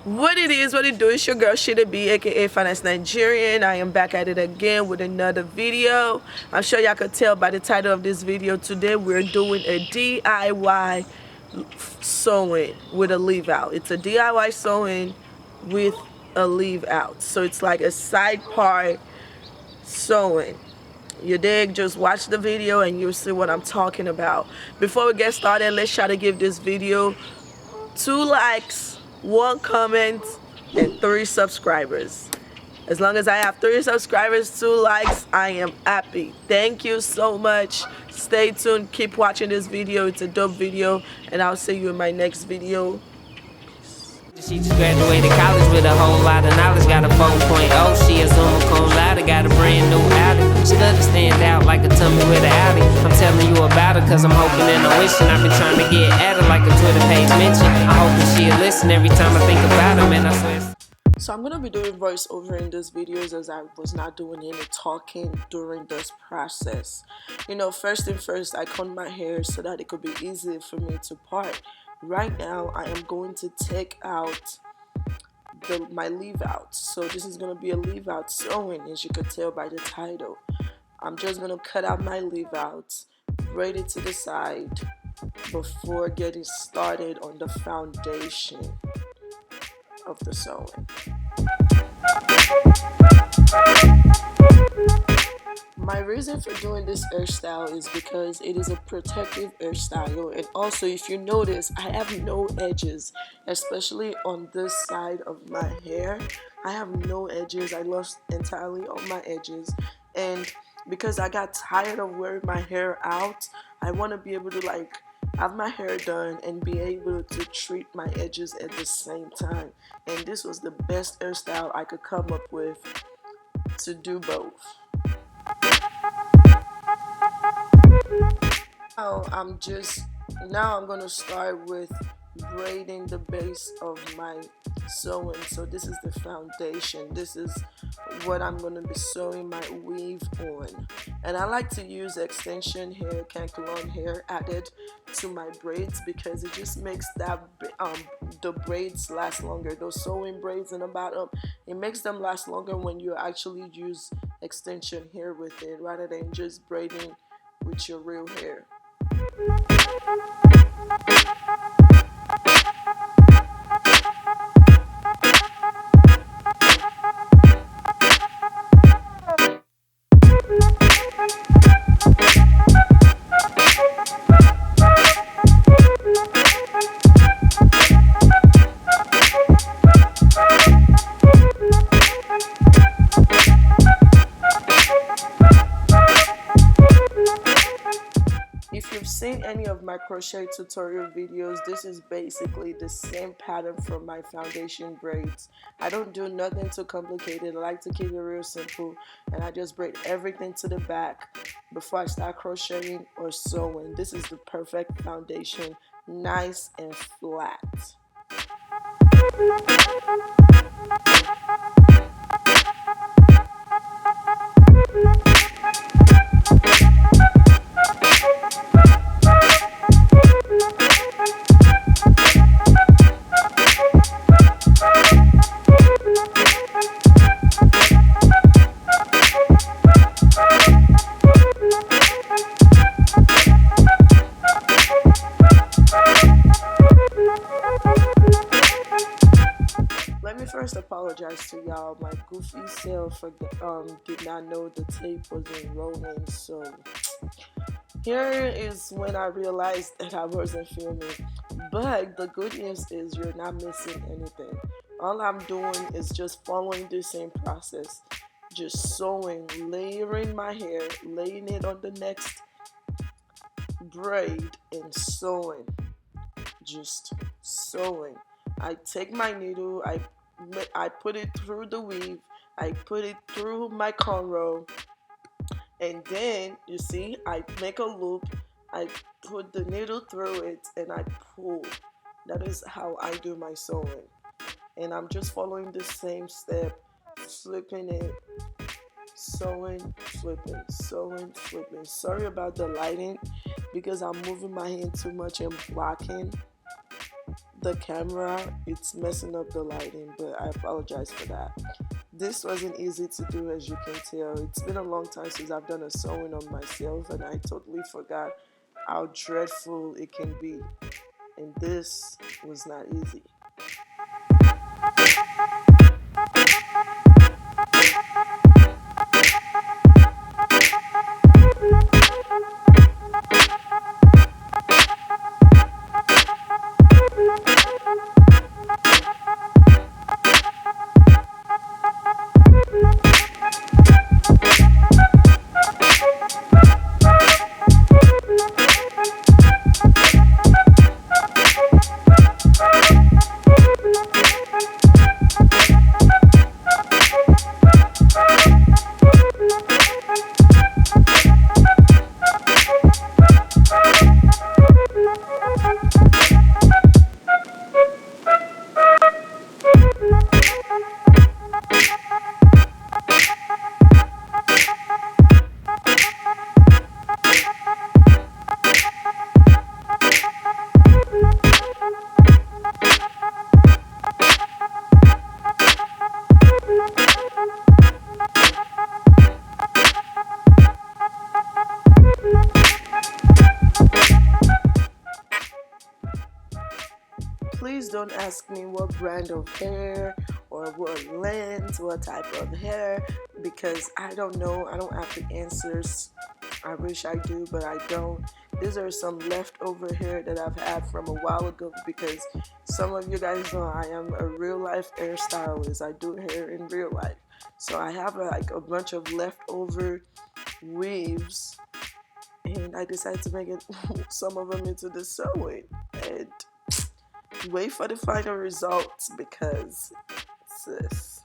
What it is, what it do, it's your girl Shida B, aka Finance Nigerian. I am back at it again with another video. I'm sure y'all could tell by the title of this video. Today we're doing a DIY sewing with a leave out. It's a DIY sewing with a leave out. So it's like a side part sewing. You dig? Just watch the video and you'll see what I'm talking about. Before we get started, let's try to give this video 2 likes, 1 comment, and 3 subscribers. As long as I have 3 subscribers, 2 likes, I am happy. Thank you so much. Stay tuned. Keep watching this video. It's a dope video, and I'll see you in my next video. She just graduated college with a whole lot of knowledge. Got a 4.0, she a Zuma cum laude. Got a brand new Audi. She love to stand out like a tummy with an Audi. I'm telling you about her cause I'm hoping and I'm wishing. I've been trying to get at her like a Twitter page mention. I'm hoping she'll listen every time I think about her, man, I swear. So I'm going to be doing voiceover in this videos as I was not doing any talking during this process. You know, first thing first, I combed my hair so that it could be easy for me to part. Right now, I am going to take out my leave out. So this is going to be a leave out sewing, as you could tell by the title. I'm just going to cut out my leave out, braid it to the side before getting started on the foundation of the sewing. My reason for doing this hairstyle is because it is a protective hairstyle, and also if you notice I have no edges, especially on this side of my hair. I have no edges. I lost entirely all my edges, and because I got tired of wearing my hair out, I want to be able to like have my hair done and be able to treat my edges at the same time. And this was the best hairstyle I could come up with to do both. Now I'm gonna start with braiding the base of my sewing. So this is the foundation. This is what I'm gonna be sewing my weave on, and I like to use extension hair, cankelon hair added to my braids because it just makes that the braids last longer. Those sewing braids in the bottom, it makes them last longer when you actually use extension hair with it rather than just braiding with your real hair. If you've seen any of my crochet tutorial videos, this is basically the same pattern for my foundation braids. I don't do nothing too complicated. I like to keep it real simple, and I just braid everything to the back before I start crocheting or sewing. This is the perfect foundation, nice and flat. Let me first apologize to y'all. My goofy self did not know the tape wasn't rolling, so here is when I realized that I wasn't filming. But the good news is you're not missing anything. All I'm doing is just following the same process, just sewing, layering my hair, laying it on the next braid and sewing, just sewing. I take my needle, I put it through the weave, I put it through my cornrow, and then you see I make a loop, I put the needle through it, and I pull. That is how I do my sewing, and I'm just following the same step, flipping it, sewing, flipping, sewing, flipping. Sorry about the lighting because I'm moving my hand too much and blocking the camera, it's messing up the lighting, but I apologize for that. This wasn't easy to do, as you can tell. It's been a long time since I've done a sewing on myself, and I totally forgot how dreadful it can be. And this was not easy. Please don't ask me what brand of hair or what length, what type of hair, because I don't know. I don't have the answers. I wish I do, but I don't. These are some leftover hair that I've had from a while ago, because some of you guys know I am a real life hairstylist. I do hair in real life. So I have like a bunch of leftover weaves, and I decided to make it some of them into the sewing. And wait for the final results, because sis.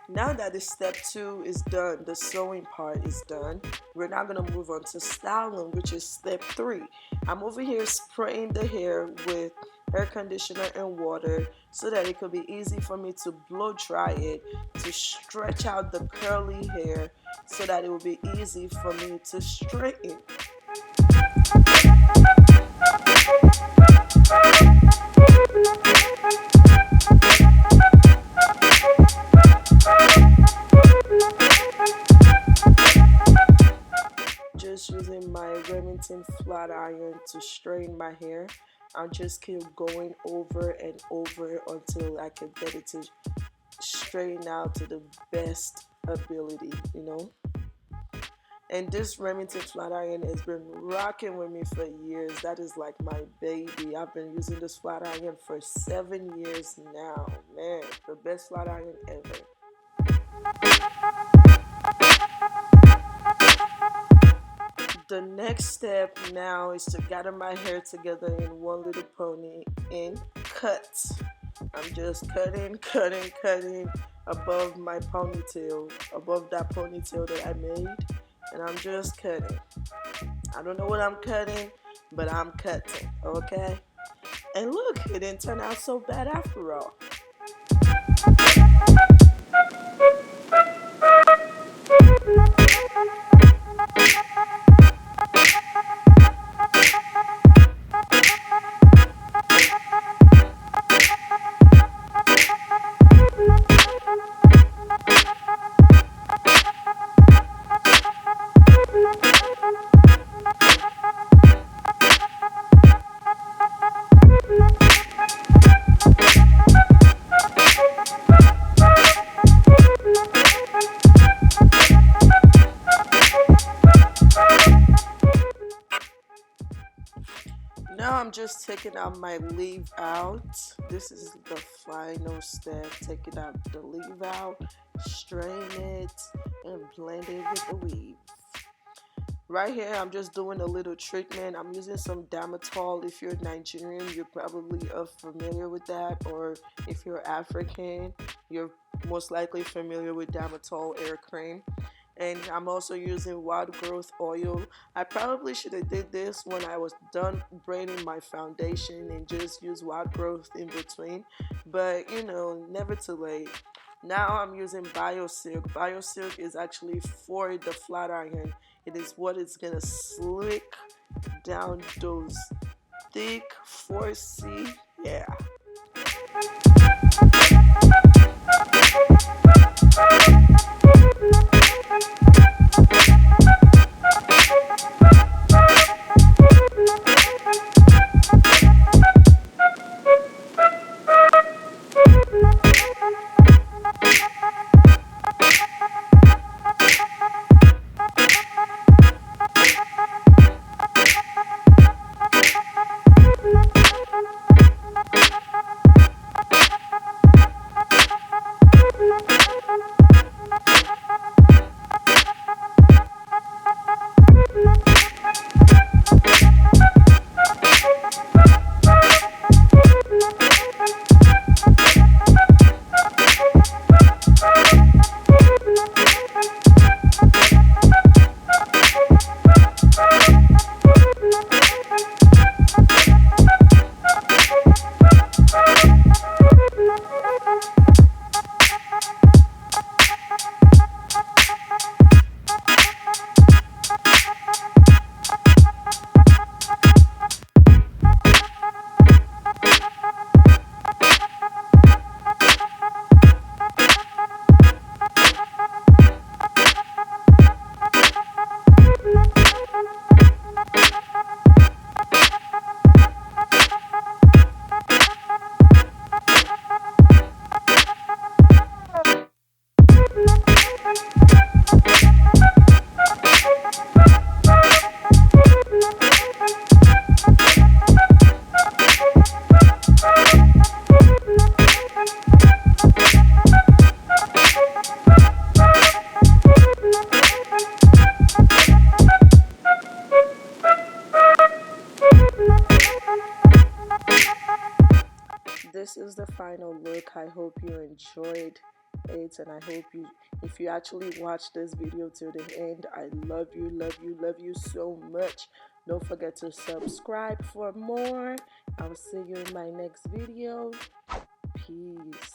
Now that the step 2 is done, the sewing part is done, we're now going to move on to styling, which is step 3. I'm over here spraying the hair with hair conditioner and water so that it could be easy for me to blow dry it, to stretch out the curly hair so that it will be easy for me to straighten. Just using my Remington flat iron to straighten my hair. I'll just keep going over and over until I can get it to straighten out to the best ability, you know. And this Remington flat iron has been rocking with me for years. That is like my baby. I've been using this flat iron for 7 years now. Man, the best flat iron ever. The next step now is to gather my hair together in one little pony and cut. I'm just cutting above my ponytail, above that ponytail that I made, and I'm just cutting. I don't know what I'm cutting, but I'm cutting, okay? And look, it didn't turn out so bad after all. just taking out my leave out. This is the final step. Taking out the leave out, strain it, and blend it with the weave. Right here, I'm just doing a little treatment. I'm using some Damatol. If you're Nigerian, you're probably familiar with that, or if you're African, you're most likely familiar with Damatol air cream. And I'm also using wild growth oil. I probably should have did this when I was done braiding my foundation and just use wild growth in between, but you know, never too late. Now I'm using BioSilk. BioSilk is actually for the flat iron. It is what is gonna slick down those thick 4C. Yeah. This is the final look. I hope you enjoyed it, and I hope you, if you actually watched this video till the end, I love you, love you, love you so much. Don't forget to subscribe for more. I'll see you in my next video. Peace.